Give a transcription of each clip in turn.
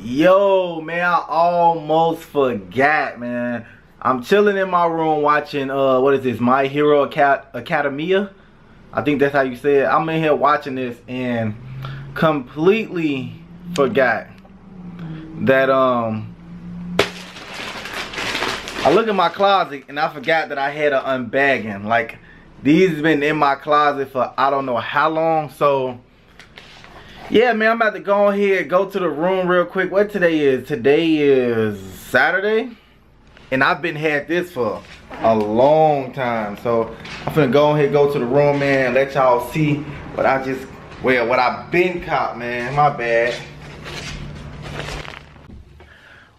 Yo, man, I almost forgot, man. I'm chilling in my room watching, what is this, My Hero Academia? I think that's how you say it. I'm in here watching this and completely forgot that, I look in my closet and I forgot that I had an unbagging. Like, these have been in my closet for I don't know how long, so... yeah, man, I'm about to go ahead, go to the room real quick. What today is? Today is Saturday. And I've been had this for a long time. So I'm finna go ahead, go to the room, man, and let y'all see what I just, well, what I've been caught, man. My bad.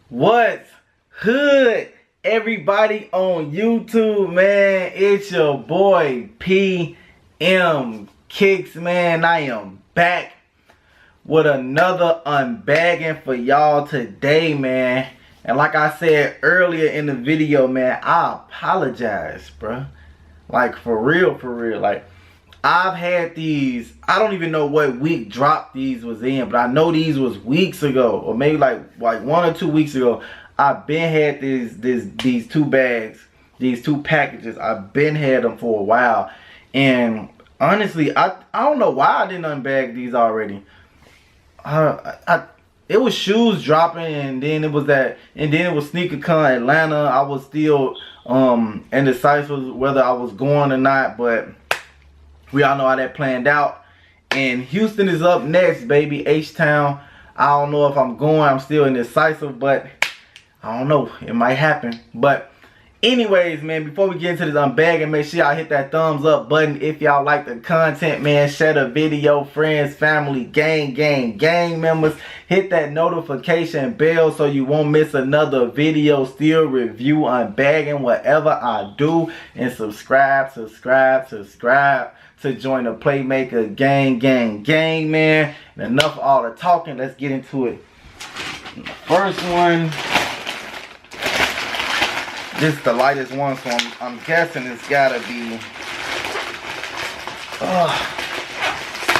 What's hood? Everybody on YouTube, man. It's your boy PM Kicks, man. I am back with another unbagging for y'all today, man. And like I said earlier in the video, man, I apologize, bruh. Like, for real, for real. Like, I've had these, I don't even know what week drop these was in, but I know these was weeks ago, or maybe like 1 or 2 weeks ago. I've been had these two bags, these two packages. I've been had them for a while. And honestly, I don't know why I didn't unbag these already. It was shoes dropping, and then it was SneakerCon Atlanta. I was still indecisive whether I was going or not, but we all know how that planned out. And Houston is up next, baby. H-Town. I don't know if I'm going. I'm still indecisive, but I don't know. It might happen. But anyways, man, before we get into this unbagging, make sure y'all hit that thumbs up button if y'all like the content, man. Share the video, friends, family, gang members. Hit that notification bell so you won't miss another video, still review, unbagging, whatever I do. And subscribe to join the Playmaker gang, man. And enough of all the talking. Let's get into it. The first one. This is the lightest one, so I'm guessing it's gotta be.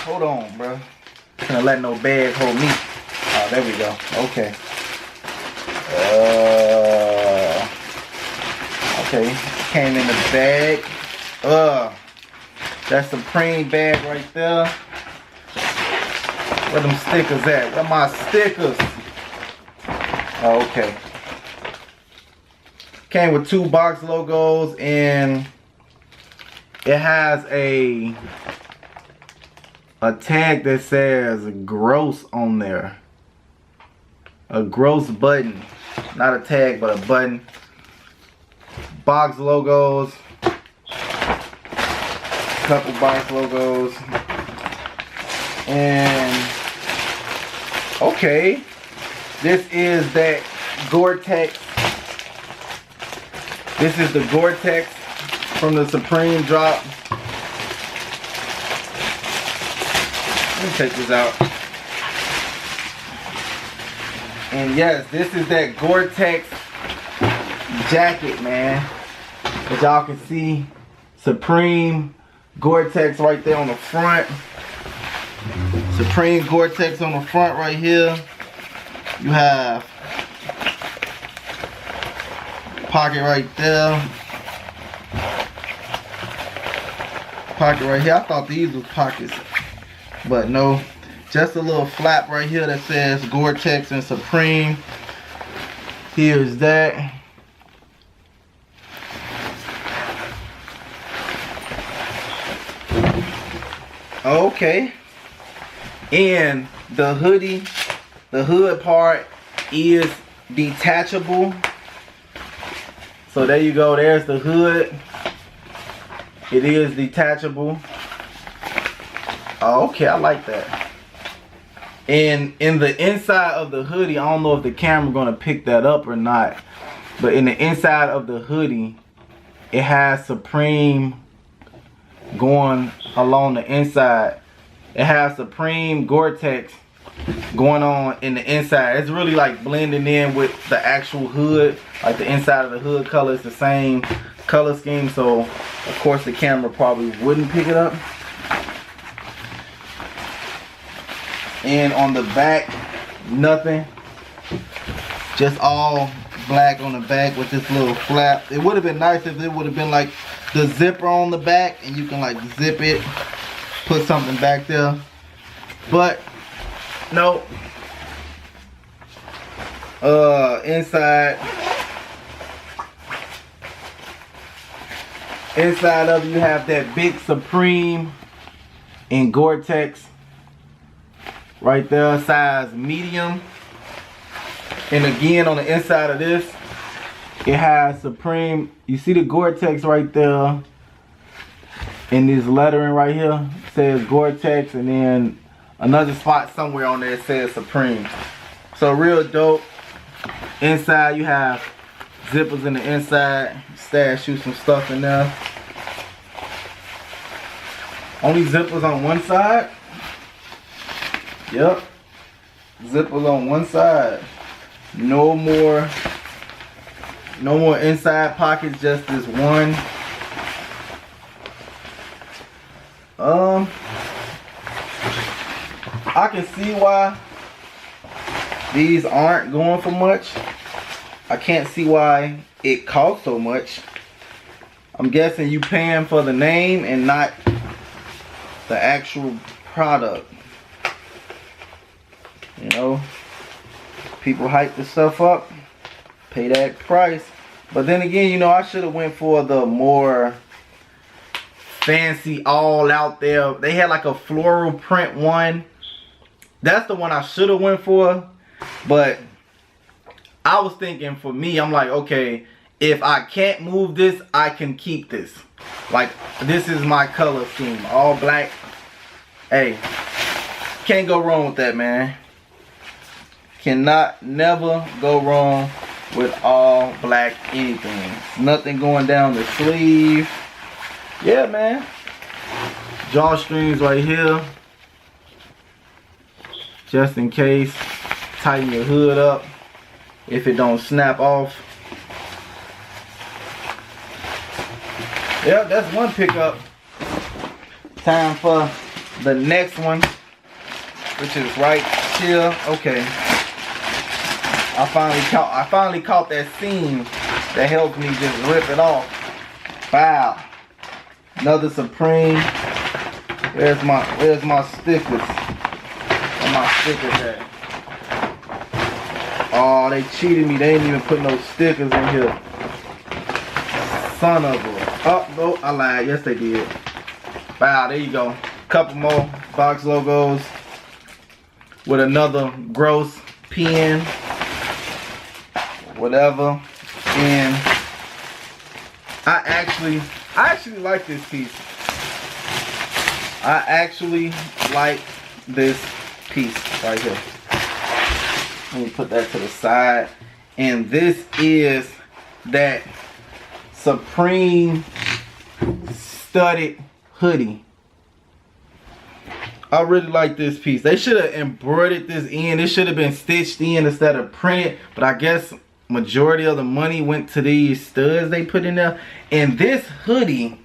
Hold on, bro. I'm gonna let no bag hold me. Oh, there we go. Okay. Okay. Came in the bag. That Supreme bag right there. Where them stickers at? Where my stickers? Oh, okay. Came with 2 box logos, and it has a tag that says gross on there. A gross button. Not a tag, but a button. Box logos. Couple box logos. And okay. This is that Gore Tex. This is the Gore Tex from the Supreme drop. Let me take this out. And yes, this is that Gore Tex jacket, man. As y'all can see, Supreme Gore Tex right there on the front. Supreme Gore Tex on the front right here. You have pocket right there. Pocket right here. I thought these was pockets, but no. Just a little flap right here that says Gore Tex and Supreme. Here's that. Okay. And the hoodie, the hood part is detachable. So there you go, there's the hood. It is detachable. Oh, okay, I like that. And in the inside of the hoodie, I don't know if the camera gonna pick that up or not, but in the inside of the hoodie, it has Supreme going along the inside. It has Supreme Gore Tex going on in the inside. It's really like blending in with the actual hood. Like the inside of the hood color is the same color scheme, so of course the camera probably wouldn't pick it up. And on the back, nothing. Just all black on the back with this little flap. It would have been nice if it would have been like the zipper on the back and you can like zip it, put something back there. But no. Inside of you have that big Supreme in Gore Tex right there, size medium. And again, on the inside of this, it has Supreme. You see the Gore Tex right there, and this lettering right here says Gore Tex, and then another spot somewhere on there says Supreme. So real dope. Inside you have zippers in the inside. Stash you some stuff in there. Only zippers on one side. Yep. Zippers on one side. No more inside pockets, just this one. I can see why these aren't going for much. I can't see why it costs so much. I'm guessing you paying for the name and not the actual product. You know, people hype this stuff up, pay that price. But then again, you know, I should have went for the more fancy, all out there. They had like a floral print one. That's the one I should have went for. But I was thinking, for me, I'm like, okay, if I can't move this, I can keep this. Like, this is my color scheme, all black. Hey, can't go wrong with that, man. Cannot, never go wrong with all black anything. Nothing going down the sleeve. Yeah, man. Drawstrings right here, just in case. Tighten your hood up if it don't snap off. Yep, that's one pickup. Time for the next one, which is right here. Okay, I finally caught that seam that helped me just rip it off. Wow. Another Supreme. Where's my stickers? Where my stickers at? Oh, they cheated me. They didn't even put no stickers in here. Son of a. Oh, no, I lied. Yes, they did. Wow, there you go. Couple more box logos with another gross pen. Whatever. And I actually like this piece. I actually like this piece right here. Let me put that to the side. And this is that Supreme studded hoodie. I really like this piece. They should have embroidered this in. It should have been stitched in instead of printed. But I guess majority of the money went to these studs they put in there. And this hoodie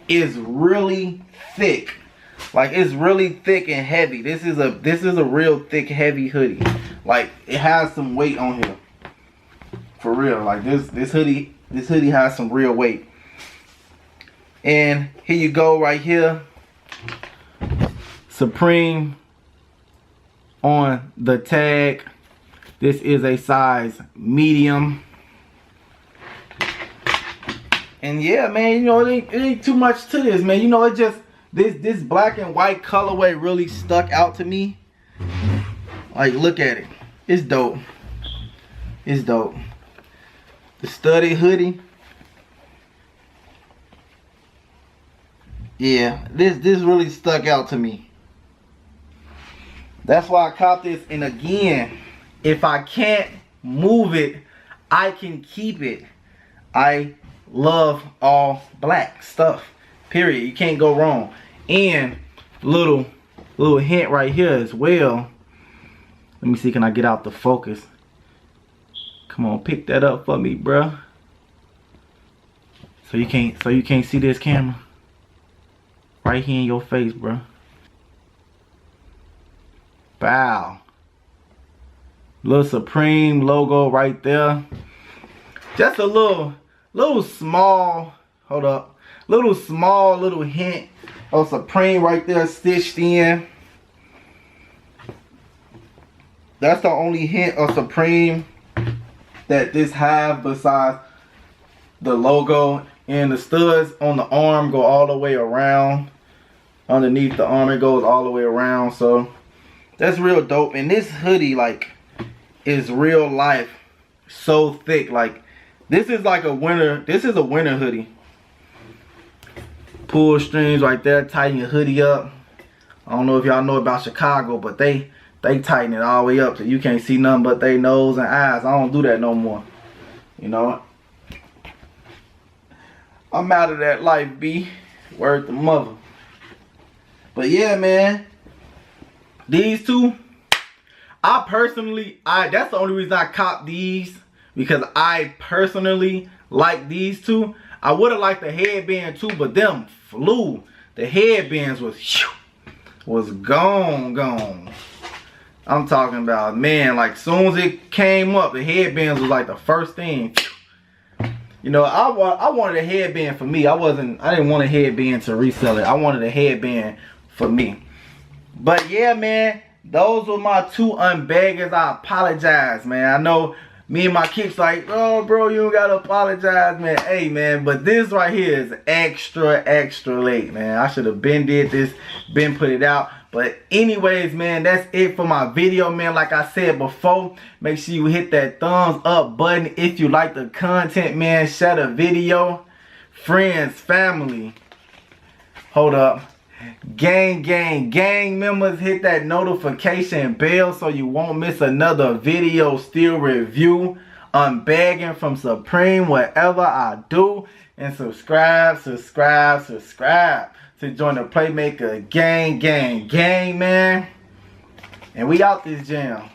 is really thick. Like, it's really thick and heavy. This is a real thick, heavy hoodie. Like, it has some weight on here. For real. Like, this hoodie has some real weight. And here you go right here. Supreme on the tag. This is a size medium. And yeah, man, you know, it ain't too much to this, man. You know, it just, this black and white colorway really stuck out to me. Like, look at it. It's dope. It's dope. The studded hoodie. Yeah, this really stuck out to me. That's why I copped this. And again, if I can't move it, I can keep it. I love all black stuff. Period. You can't go wrong. And little hint right here as well. Let me see, can I get out the focus? Come on, pick that up for me, bruh. So you can't see this camera. Right here in your face, bruh. Bow. Little Supreme logo right there. Just a little small, hold up. Little hint of Supreme right there stitched in. That's the only hint of Supreme that this have besides the logo. And the studs on the arm go all the way around. Underneath the arm it goes all the way around. So that's real dope. And this hoodie like is real life, so thick. Like this is like a winter, this is a winter hoodie. Pull strings right there, tighten your hoodie up. I don't know if y'all know about Chicago, but they tighten it all the way up so you can't see nothing but they nose and eyes. I don't do that no more. You know, I'm out of that life, B. Word to mother. But yeah, man, these two, I personally, that's the only reason I copped these, because I personally like these two. I would have liked the headband too, but them flew. The headbands was gone. I'm talking about, man, like soon as it came up, the headbands was like the first thing. You know, I wanted a headband for me. I didn't want a headband to resell it. I wanted a headband for me. But yeah, man, those were my two unbaggers. I apologize, man. I know me and my kids like, oh, bro, you don't gotta apologize, man. Hey, man, but this right here is extra late, man. I should have been did this, been put it out. But anyways, man, that's it for my video, man. Like I said before, make sure you hit that thumbs up button if you like the content, man. Share the video. Friends, family. Hold up. Gang members, hit that notification bell so you won't miss another video still review, unbagging from Supreme, whatever I do. And subscribe to join the Playmaker gang, man. And we out this jam.